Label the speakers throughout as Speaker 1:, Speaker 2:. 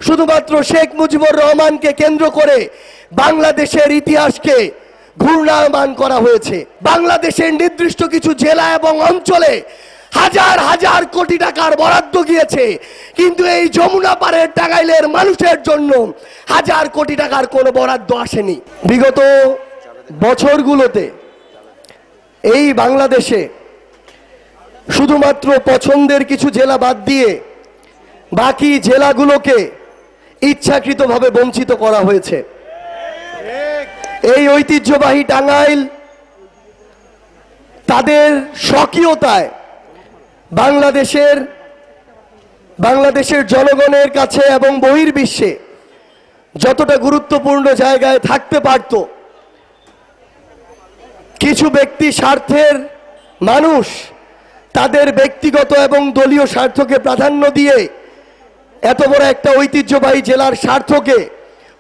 Speaker 1: শুধুমাত্র শেখ মুজিবুর রহমানকে কেন্দ্র করে বাংলাদেশের ইতিহাসকে ঘূর্ণায়মান করা হয়েছে। বাংলাদেশের নির্দিষ্ট কিছু জেলা এবং অঞ্চলে হাজার হাজার কোটি টাকার বরাদ্দ গিয়েছে, কিন্তু এই যমুনা পাড়ের টাঙ্গাইলের মানুষের জন্য হাজার কোটি টাকার কোনো বরাদ্দ আসেনি। বিগত বছরগুলোতে এই বাংলাদেশে শুধুমাত্র পছন্দের কিছু জেলা বাদ দিয়ে বাকি জেলাগুলোকে ইচ্ছাকৃতভাবে বঞ্চিত করা হয়েছে। এই ঐতিহ্যবাহী টাঙ্গাইল তাদের স্বকীয়তায় বাংলাদেশের জনগণের কাছে এবং বহির্বিশ্বে যতটা গুরুত্বপূর্ণ জায়গায় থাকতে পারত, কিছু ব্যক্তি স্বার্থের মানুষ তাদের ব্যক্তিগত এবং দলীয় স্বার্থকে প্রাধান্য দিয়ে এত বড় একটা ঐতিহ্যবাহী জেলার স্বার্থকে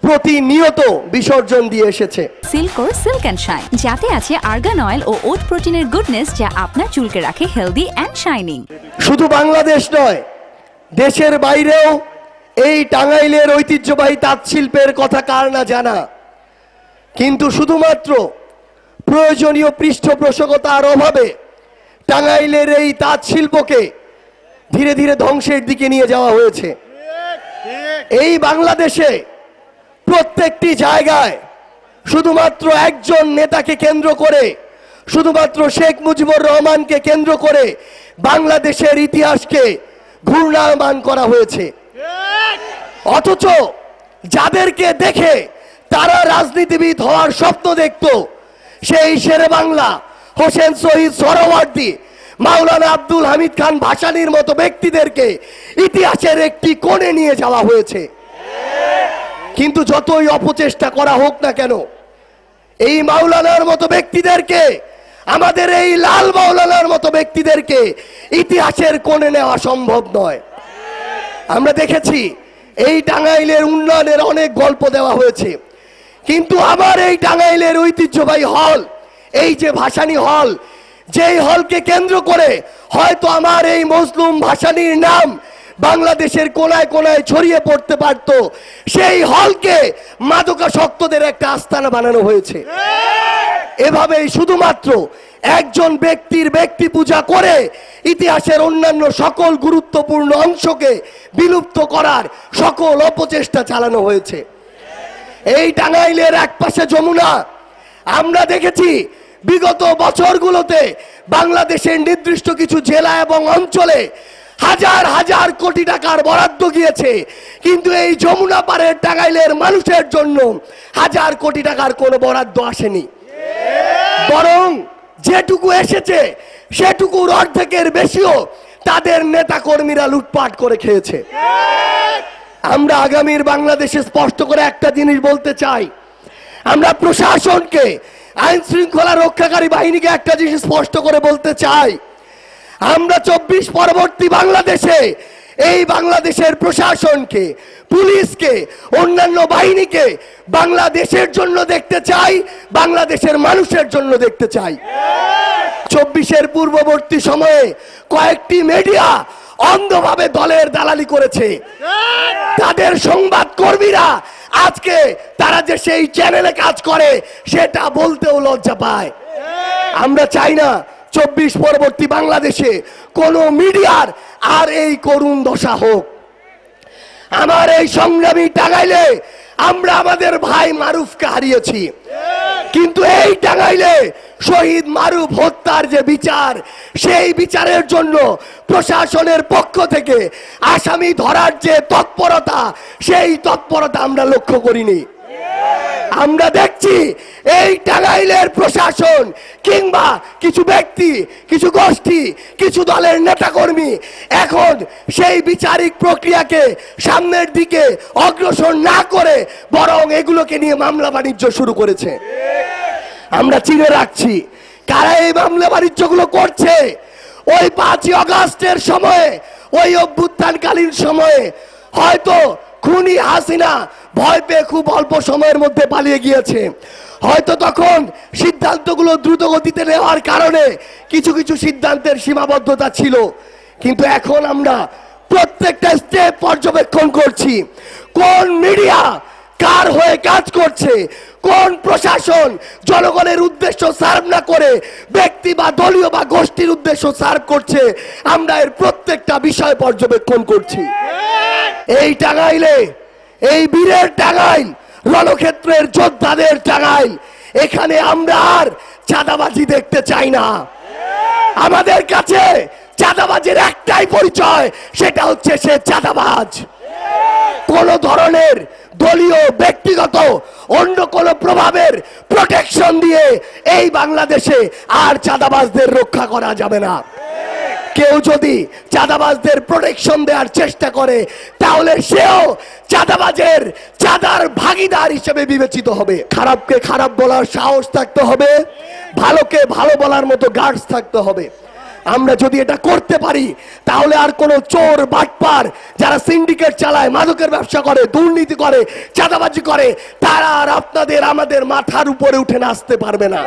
Speaker 1: প্রতিনিয়ত বিসর্জন দিয়ে এসেছে।
Speaker 2: সিল্কোর সিল্ক অ্যান্ড শাইন, যাতে আছে আর্গান অয়েল ও ওট প্রোটিনের গুডনেস, যা আপনার চুলকে রাখে হেলদি অ্যান্ড শাইনিং।
Speaker 1: শুধু বাংলাদেশ নয়, দেশের বাইরেও এই টাঙ্গাইলের ঐতিহ্যবাহী তাঁত শিল্পের কথা কার না জানা, কিন্তু শুধুমাত্র প্রয়োজনীয় পৃষ্ঠপোষকতার অভাবে টাঙ্গাইলের এই তাঁত শিল্পকে ধীরে ধীরে ধ্বংসের দিকে নিয়ে যাওয়া হয়েছে। এই বাংলাদেশে প্রত্যেকটি জায়গায় শুধুমাত্র একজন নেতাকে কেন্দ্র করে, শুধুমাত্র শেখ মুজিবুর রহমানকে কেন্দ্র করে বাংলাদেশের ইতিহাসকে ঘূর্ণায়মান করা হয়েছে। অথচ যাদেরকে দেখে তারা রাজনীতিবিদ হওয়ার স্বপ্ন দেখত, সেই শেরে বাংলা হোসেন শহীদ সোহরাওয়ার্দী, মাওলানা আব্দুল হামিদ খান ভাসানীর মতো ব্যক্তিদেরকে ইতিহাসের একটি কোণে নিয়ে যাওয়া হয়েছে। কিন্তু যতই অপচেষ্টা করা হোক না কেন, এই মাওলানার মতো ব্যক্তিদেরকে, আমাদের এই লাল মাওলানার মতো ব্যক্তিদেরকে ইতিহাসের কোণে নেওয়া সম্ভব নয়। আমরা দেখেছি এই টাঙ্গাইলের উন্নয়নের অনেক গল্প দেওয়া হয়েছে, কিন্তু আমার এই টাঙ্গাইলের ঐতিহ্যবাহী হল, এই যে ভাসানী হল, যেই হলকে কেন্দ্র করে হয়তো আমার এই মজলুম ভাসানীর নাম বাংলাদেশের কোনায় কোনায় ছড়িয়ে পড়তে পারত, সেই হলকে মাদকাসক্তদের একটা আস্তানা বানানো হয়েছে। এভাবেই শুধুমাত্র একজন ব্যক্তির ব্যক্তি পূজা করে ইতিহাসের অন্যান্য সকল গুরুত্বপূর্ণ অংশকে বিলুপ্ত করার সকল অপচেষ্টা চালানো হয়েছে। এই টাঙ্গাইলের একপাশে যমুনা, আমরা দেখেছি বিগত বছরগুলোতে বাংলাদেশের নির্দিষ্ট কিছু জেলা এবং অঞ্চলে হাজার হাজার কোটি টাকার বরাদ্দ গিয়েছে, কিন্তু এই যমুনা পাড়ের টাঙ্গাইলের মানুষের জন্য হাজার কোটি টাকার কোনো বরাদ্দ আসেনি। বরং যেটুকু এসেছে সেটুকুর অর্ধেকের বেশিও তাদের নেতা কর্মীরা লুটপাট করে খেয়েছে। আমরা আগামীর বাংলাদেশে স্পষ্ট করে একটা জিনিস বলতে চাই, আমরা প্রশাসনকে, আইন শৃঙ্খলা রক্ষাকারী বাহিনীকে একটা জিনিস স্পষ্ট করে বলতে চাই, আমরা 24 পরবর্তী বাংলাদেশে এই বাংলাদেশের প্রশাসনকে, পুলিশকে, অন্যান্য বাহিনীকে বাংলাদেশের জন্য দেখতে চাই, বাংলাদেশের মানুষের জন্য দেখতে চাই। 24-এর পূর্ববর্তী সময়ে কয়েকটি মিডিয়া অন্ধভাবে দলের দালালি করেছে। তাদের সংবাদ কর্মীরা আজকে তারা যে সেই চ্যানেলে কাজ করে সেটা বলতেও লজ্জা পায়। আমরা চাই না 24 পরবর্তী বাংলাদেশে কোন মিডিয়ার আর এই করুণ দশা হোক। আমার এই সংগ্রামী টাঙ্গাইলে আমরা আমাদের ভাই মারুফকে হারিয়েছি, কিন্তু এই টাঙ্গাইলে শহীদ মারুফ হত্যার যে বিচার, সেই বিচারের জন্য প্রশাসনের পক্ষ থেকে আসামি ধরার যে তৎপরতা, সেই তৎপরতা আমরা লক্ষ্য করিনি। আমরা দেখছি এই টাঙ্গাইলের প্রশাসন কিংবা কিছু ব্যক্তি, কিছু গোষ্ঠী, কিছু দলের নেতাকর্মী এখন সেই বিচারিক প্রক্রিয়াকে সামনের দিকে অগ্রসর না করে বরং এগুলোকে নিয়ে মামলা বাণিজ্য শুরু করেছে। আমরা চিনে রাখছি কারা এই মামলা বাণিজ্যগুলো করছে। ওই 5ই আগস্টের সময়ে, ওই অভ্যুত্থানকালীন সময়ে হয়তো খুনি হাসিনা ভয় পেয়ে খুব অল্প সময়ের মধ্যে পালিয়ে গিয়েছে। হয়তো তখন সিদ্ধান্তগুলো দ্রুত গতিতে নেওয়ার কারণে কিছু কিছু সিদ্ধান্তের সীমাবদ্ধতা ছিল, কিন্তু এখন আমরা প্রত্যেকটা স্টেপ পর্যবেক্ষণ করছি। কোন মিডিয়া কার হয়ে কাজ করছে, কোন প্রশাসন জনগণের উদ্দেশ্য সার্ভ না করে ব্যক্তি বা দলীয় বা গোষ্ঠীর উদ্দেশ্য সার্ভ করছে, আমরা এর প্রত্যেকটা বিষয় পর্যবেক্ষণ করছি। এই টাঙ্গাইলে, এই বীরের টাঙ্গাইল, রণক্ষেত্রের যোদ্ধাদের টাঙ্গাইল, এখানে আমরা আর চাঁদাবাজি দেখতে চাই না। আমাদের কাছে চাঁদাবাজের একটাই পরিচয়, সেটা হচ্ছে সে চাঁদাবাজ। কোন ধরনের দলীয়, ব্যক্তিগত, অন্য কোন প্রভাবের প্রোটেকশন দিয়ে এই বাংলাদেশে আর চাঁদাবাজদের রক্ষা করা যাবে না। কেউ যদি চাঁদাবাজদের প্রোটেকশন দেওয়ার চেষ্টা করে তাহলে সেও চাঁদাবাজের, চাঁদার ভাগীদার হিসেবে বিবেচিত হবে। খারাপকে খারাপ বলার সাহস থাকতে হবে, ভালোকে ভালো বলার মতো গার্ডস থাকতে হবে। আমরা যদি এটা করতে পারি তাহলে আর কোনো চোর, বাটপার, যারা সিন্ডিকেট চালায়, মাদকের ব্যবসা করে, দুর্নীতি করে, চাঁদাবাজি করে, তারা আর আপনাদের, আমাদের মাথার উপরে উঠে নাচতে পারবে না।